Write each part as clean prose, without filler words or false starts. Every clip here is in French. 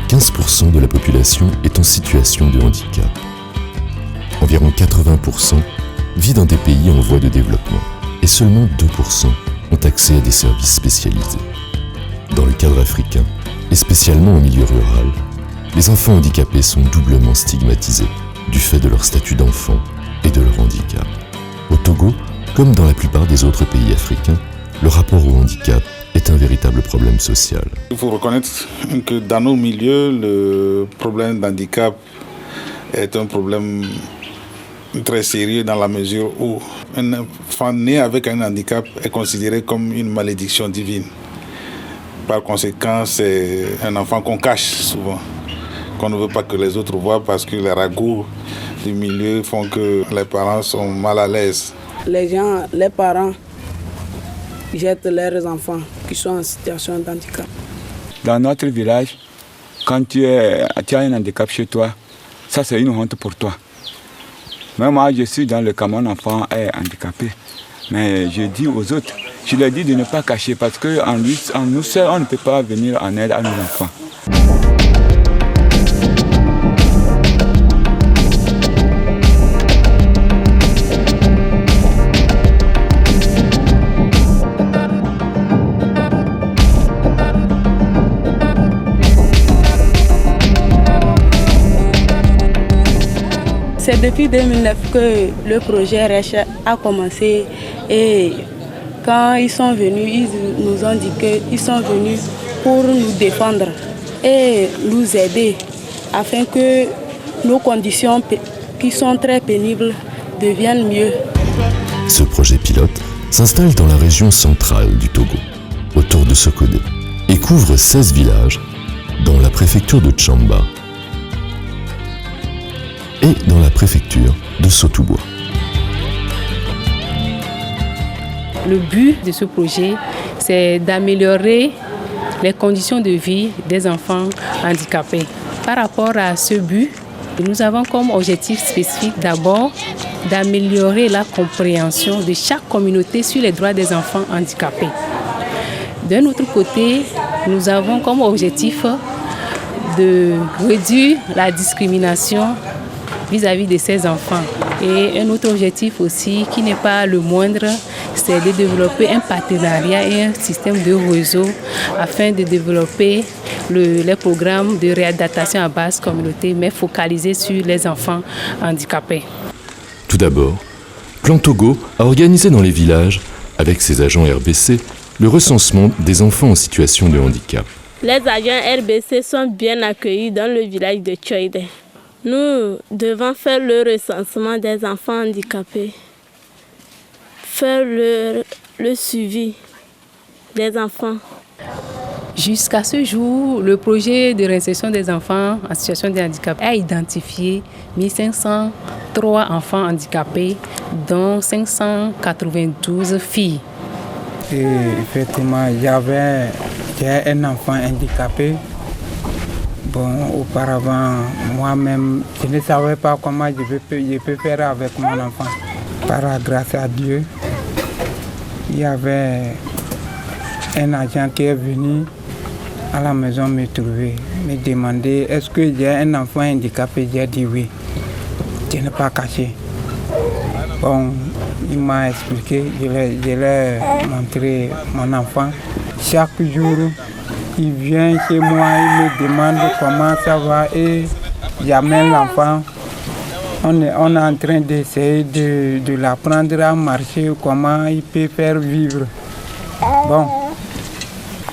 15% de la population est en situation de handicap. Environ 80% vit dans des pays en voie de développement et seulement 2% ont accès à des services spécialisés. Dans le cadre africain, et spécialement en milieu rural, les enfants handicapés sont doublement stigmatisés du fait de leur statut d'enfant et de leur handicap. Au Togo, comme dans la plupart des autres pays africains, le rapport au handicap est un véritable problème social. Il faut reconnaître que dans nos milieux, le problème d'handicap est un problème très sérieux dans la mesure où un enfant né avec un handicap est considéré comme une malédiction divine. Par conséquent, c'est un enfant qu'on cache souvent, qu'on ne veut pas que les autres voient parce que les ragots du milieu font que les parents sont mal à l'aise. Les parents jettent leurs enfants qui sont en situation de handicap. Dans notre village, quand tu as un handicap chez toi, ça c'est une honte pour toi. Même moi, je suis dans le cas, mon enfant est handicapé. Mais je dis aux autres, je leur dis de ne pas cacher parce qu'en nous seuls, on ne peut pas venir en aide à nos enfants. C'est depuis 2009 que le projet RECH a commencé et quand ils sont venus, ils nous ont dit qu'ils sont venus pour nous défendre et nous aider afin que nos conditions qui sont très pénibles deviennent mieux. Ce projet pilote s'installe dans la région centrale du Togo, autour de Sokodé, et couvre 16 villages, dont la préfecture de Tchamba et dans la préfecture de Sotoudou. Le but de ce projet, c'est d'améliorer les conditions de vie des enfants handicapés. Par rapport à ce but, nous avons comme objectif spécifique d'abord d'améliorer la compréhension de chaque communauté sur les droits des enfants handicapés. D'un autre côté, nous avons comme objectif de réduire la discrimination vis-à-vis de ces enfants. Et un autre objectif aussi, qui n'est pas le moindre, c'est de développer un partenariat et un système de réseau afin de développer les programmes de réadaptation à base communauté, mais focalisés sur les enfants handicapés. Tout d'abord, Plan Togo a organisé dans les villages, avec ses agents RBC, le recensement des enfants en situation de handicap. Les agents RBC sont bien accueillis dans le village de Tchoïde. Nous devons faire le recensement des enfants handicapés, faire le suivi des enfants. Jusqu'à ce jour, le projet de réinsertion des enfants en situation de handicap a identifié 1503 enfants handicapés, dont 592 filles. Et effectivement, j'ai un enfant handicapé. Bon, auparavant, moi-même, je ne savais pas comment je peux faire avec mon enfant. Par la grâce à Dieu, il y avait un agent qui est venu à la maison me trouver, me demander est-ce que j'ai un enfant handicapé. J'ai dit oui, je n'ai pas caché. Bon, il m'a expliqué, je l'ai montré mon enfant. Chaque jour, il vient chez moi, il me demande comment ça va et j'amène l'enfant. On est en train d'essayer de l'apprendre à marcher, comment il peut faire vivre. Bon,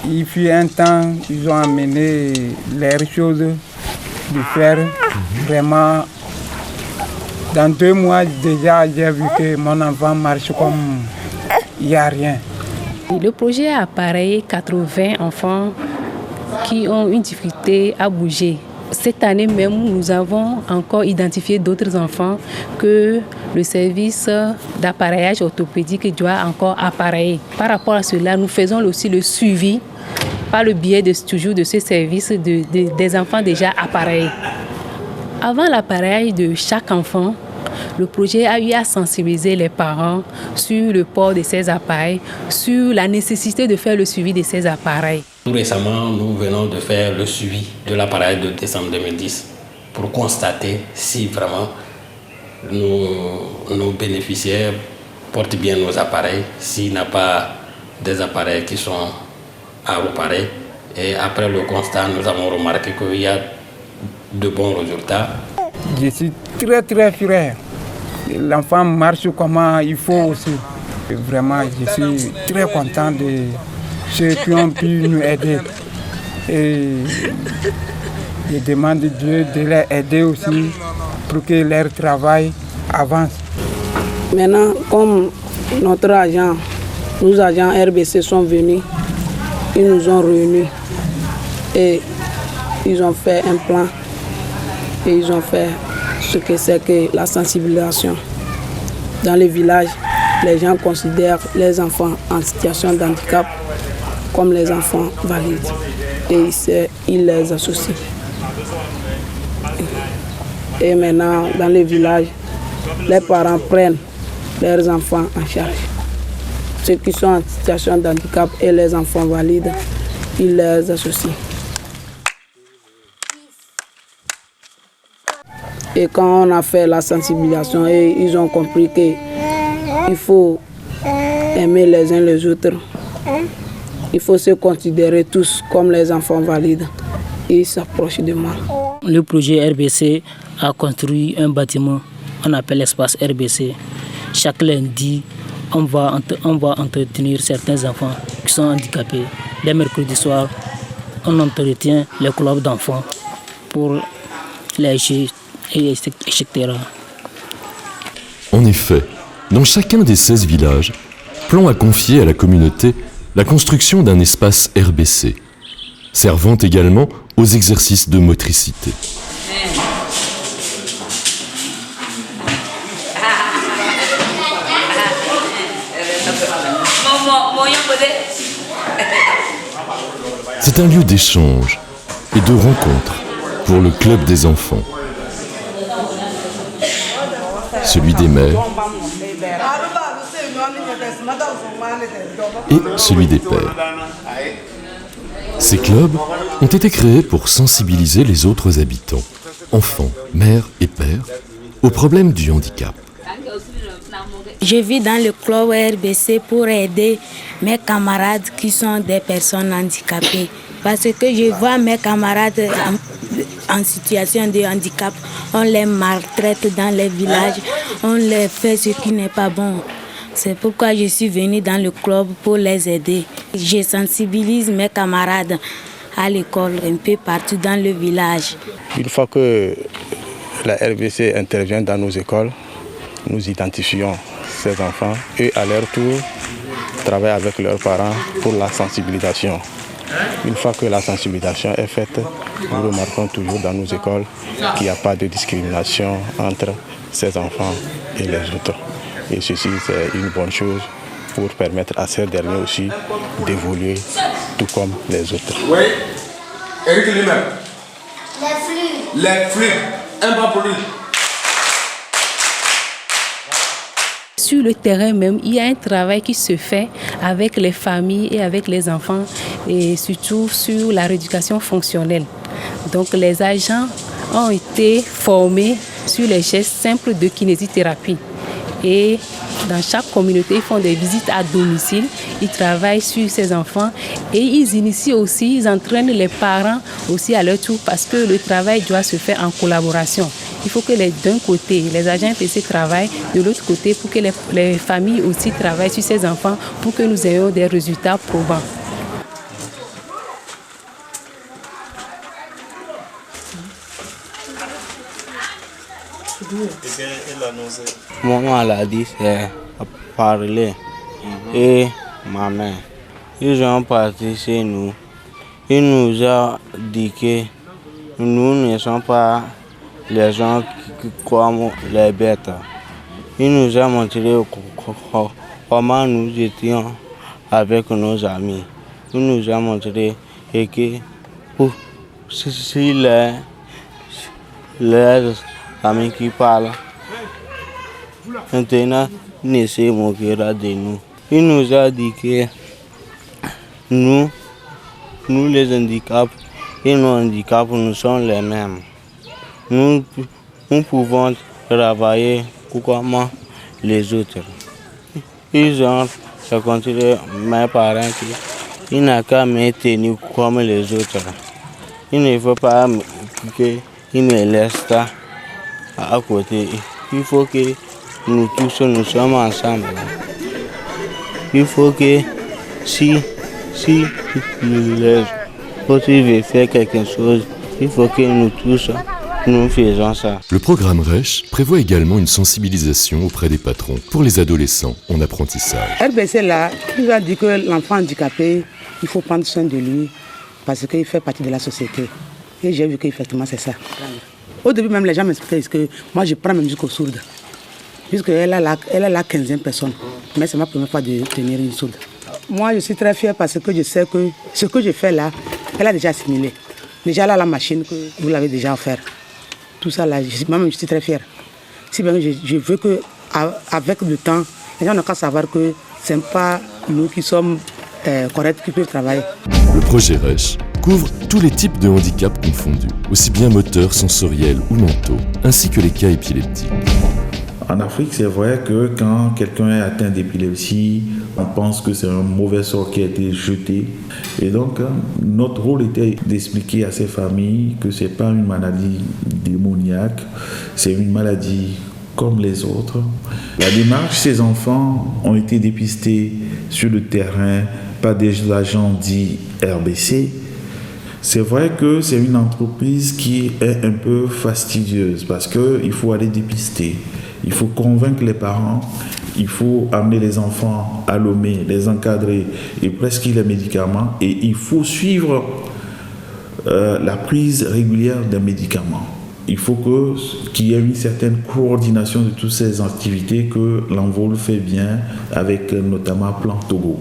il fut un temps, ils ont amené les choses de faire. Vraiment, dans 2 mois déjà, j'ai vu que mon enfant marche comme il n'y a rien. Le projet a appareillé 80 enfants qui ont une difficulté à bouger. Cette année même, nous avons encore identifié d'autres enfants que le service d'appareillage orthopédique doit encore appareiller. Par rapport à cela, nous faisons aussi le suivi par le biais toujours de ce service des enfants déjà appareillés. Avant l'appareillage de chaque enfant, le projet a eu à sensibiliser les parents sur le port de ces appareils, sur la nécessité de faire le suivi de ces appareils. Tout récemment, nous venons de faire le suivi de l'appareil de décembre 2010 pour constater si vraiment nos bénéficiaires portent bien nos appareils, s'il n'y a pas des appareils qui sont à réparer. Et après le constat, nous avons remarqué qu'il y a de bons résultats. Je suis très très fier. L'enfant marche comme il faut aussi. Et vraiment, je suis très content de ceux qui ont pu nous aider. Et je demande à Dieu de les aider aussi pour que leur travail avance. Maintenant, comme notre agent, nos agents RBC sont venus, ils nous ont réunis et ils ont fait un plan et ils ont fait ce que c'est que la sensibilisation. Dans les villages, les gens considèrent les enfants en situation de handicap comme les enfants valides et ils les associent. Et maintenant, dans les villages, les parents prennent leurs enfants en charge. Ceux qui sont en situation de handicap et les enfants valides, ils les associent. Et quand on a fait la sensibilisation, et ils ont compris qu'il faut aimer les uns les autres. Il faut se considérer tous comme les enfants valides. Et ils s'approchent de moi. Le projet RBC a construit un bâtiment, on appelle l'espace RBC. Chaque lundi, on va entretenir certains enfants qui sont handicapés. Les mercredis soirs, on entretient les clubs d'enfants pour les jeux, etc. En effet, dans chacun des 16 villages, Plan a confié à la communauté la construction d'un espace RBC, servant également aux exercices de motricité. C'est un lieu d'échange et de rencontre pour le club des enfants. Celui des mères et celui des pères. Ces clubs ont été créés pour sensibiliser les autres habitants, enfants, mères et pères, aux problèmes du handicap. Je vis dans le club RBC pour aider mes camarades qui sont des personnes handicapées. Parce que je vois mes camarades en situation de handicap, on les maltraite dans les villages, on les fait ce qui n'est pas bon. C'est pourquoi je suis venue dans le club pour les aider. Je sensibilise mes camarades à l'école, un peu partout dans le village. Une fois que la RBC intervient dans nos écoles, nous identifions ces enfants et à leur tour travaillent avec leurs parents pour la sensibilisation. Une fois que la sensibilisation est faite, nous remarquons toujours dans nos écoles qu'il n'y a pas de discrimination entre ces enfants et les autres. Et ceci, c'est une bonne chose pour permettre à ces derniers aussi d'évoluer tout comme les autres. Oui, Eric lui-même. Les flux. Un pas pour lui. Sur le terrain même, il y a un travail qui se fait avec les familles et avec les enfants et surtout sur la rééducation fonctionnelle. Donc les agents ont été formés sur les gestes simples de kinésithérapie. Et dans chaque communauté, ils font des visites à domicile, ils travaillent sur ces enfants et ils initient aussi, ils entraînent les parents aussi à leur tour parce que le travail doit se faire en collaboration. Il faut que d'un côté, les agents RBC travaillent, de l'autre côté, pour que les familles aussi travaillent sur ces enfants pour que nous ayons des résultats probants. Mon maladie, c'est parler. Et ma mère, ils ont parti chez nous. Ils nous ont dit que nous ne sommes pas les gens qui croient les bêtes. Ils nous ont montré comment nous étions avec nos amis. Ils nous ont montré que si les amis qui parlent, maintenant, ne se moquera de nous. Il nous a dit que nous nous les handicaps et nos handicaps, nous sommes les mêmes. Nous pouvons travailler comme les autres. Ils ont rencontré mes parents qui n'ont qu'à me tenir comme les autres. Il ne faut pas qu'ils me laissent à côté. Il faut que nous tous nous sommes ensemble. Il faut que si les autres veulent faire quelque chose, il faut que nous tous nous faisons ça. Le programme RECH prévoit également une sensibilisation auprès des patrons pour les adolescents en apprentissage. RBC là, il a dit que l'enfant handicapé, il faut prendre soin de lui parce qu'il fait partie de la société. Et j'ai vu qu'effectivement c'est ça. Au début même les gens m'expliquaient que moi je prends même jusqu'aux sourdes. Puisqu'elle a la 15e personne. Mais c'est ma première fois de tenir une sourde. Moi je suis très fière parce que je sais que ce que je fais là, elle a déjà assimilé. Déjà là la machine que vous l'avez déjà offert. Tout ça là, moi-même je suis très fière. Si bien je veux qu'avec le temps, les gens n'ont qu'à savoir que ce n'est pas nous qui sommes corrects qui peuvent travailler. Le projet RECH couvre tous les types de handicaps confondus, aussi bien moteurs, sensoriels ou mentaux, ainsi que les cas épileptiques. En Afrique, c'est vrai que quand quelqu'un est atteint d'épilepsie, on pense que c'est un mauvais sort qui a été jeté. Et donc, notre rôle était d'expliquer à ces familles que ce n'est pas une maladie démoniaque, c'est une maladie comme les autres. La démarche, ces enfants ont été dépistés sur le terrain par des agents dits RBC. C'est vrai que c'est une entreprise qui est un peu fastidieuse parce qu'il faut aller dépister. Il faut convaincre les parents, il faut amener les enfants à Lomé, les encadrer et prescrire les médicaments. Et il faut suivre la prise régulière des médicaments. Il faut qu'il y ait une certaine coordination de toutes ces activités que l'Envol fait bien avec notamment Plan Togo.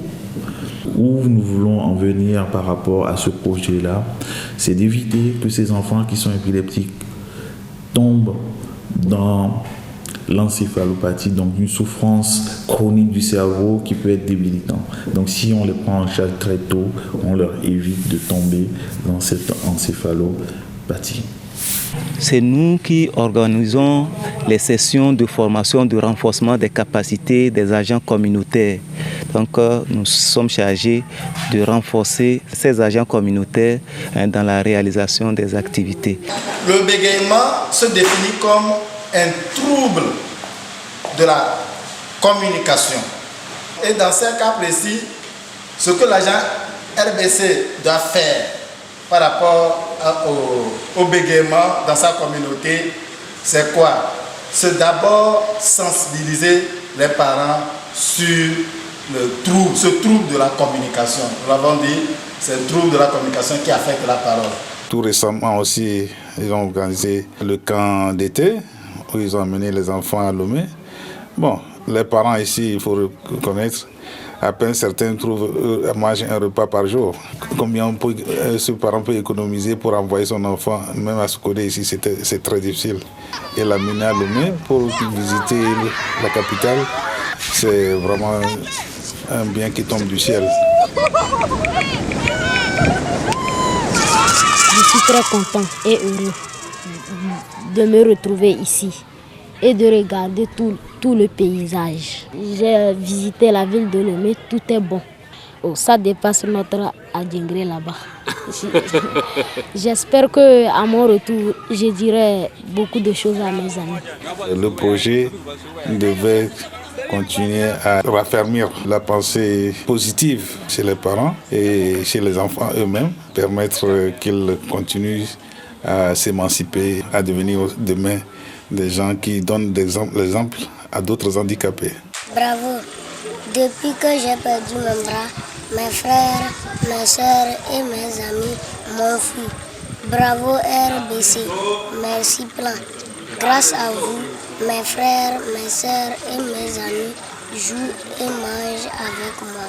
Où nous voulons en venir par rapport à ce projet-là, c'est d'éviter que ces enfants qui sont épileptiques tombent dans l'encéphalopathie, donc une souffrance chronique du cerveau qui peut être débilitant. Donc si on les prend en charge très tôt, on leur évite de tomber dans cette encéphalopathie. C'est nous qui organisons les sessions de formation de renforcement des capacités des agents communautaires. Donc nous sommes chargés de renforcer ces agents communautaires dans la réalisation des activités. Le bégaiement se définit comme un trouble de la communication. Et dans ce cas précis, ce que l'agent RBC doit faire par rapport au bégaiement dans sa communauté, c'est quoi? C'est d'abord sensibiliser les parents sur ce trouble de la communication. Nous l'avons dit, c'est le trouble de la communication qui affecte la parole. Tout récemment aussi, ils ont organisé le camp d'été où ils ont amené les enfants à Lomé. Bon, les parents ici, il faut reconnaître, à peine certains mangent un repas par jour. Combien ce parent peut économiser pour envoyer son enfant, même à Soukodé ici, c'est très difficile. Et l'amener à Lomé pour visiter la capitale, c'est vraiment un bien qui tombe du ciel. Je suis très content et heureux de me retrouver ici et de regarder tout le paysage. J'ai visité la ville de Lomé, tout est bon. Oh, ça dépasse notre Adjengré là-bas. J'espère qu'à mon retour, je dirai beaucoup de choses à mes amis. Le projet devait continuer à raffermir la pensée positive chez les parents et chez les enfants eux-mêmes, permettre qu'ils continuent à s'émanciper, à devenir demain des gens qui donnent l'exemple à d'autres handicapés. Bravo! Depuis que j'ai perdu mon bras, mes frères, mes soeurs et mes amis m'ont fui. Bravo RBC, merci Plan. Grâce à vous, mes frères, mes soeurs et mes amis jouent et mangent avec moi.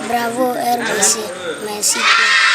Bravo RBC, merci Plan.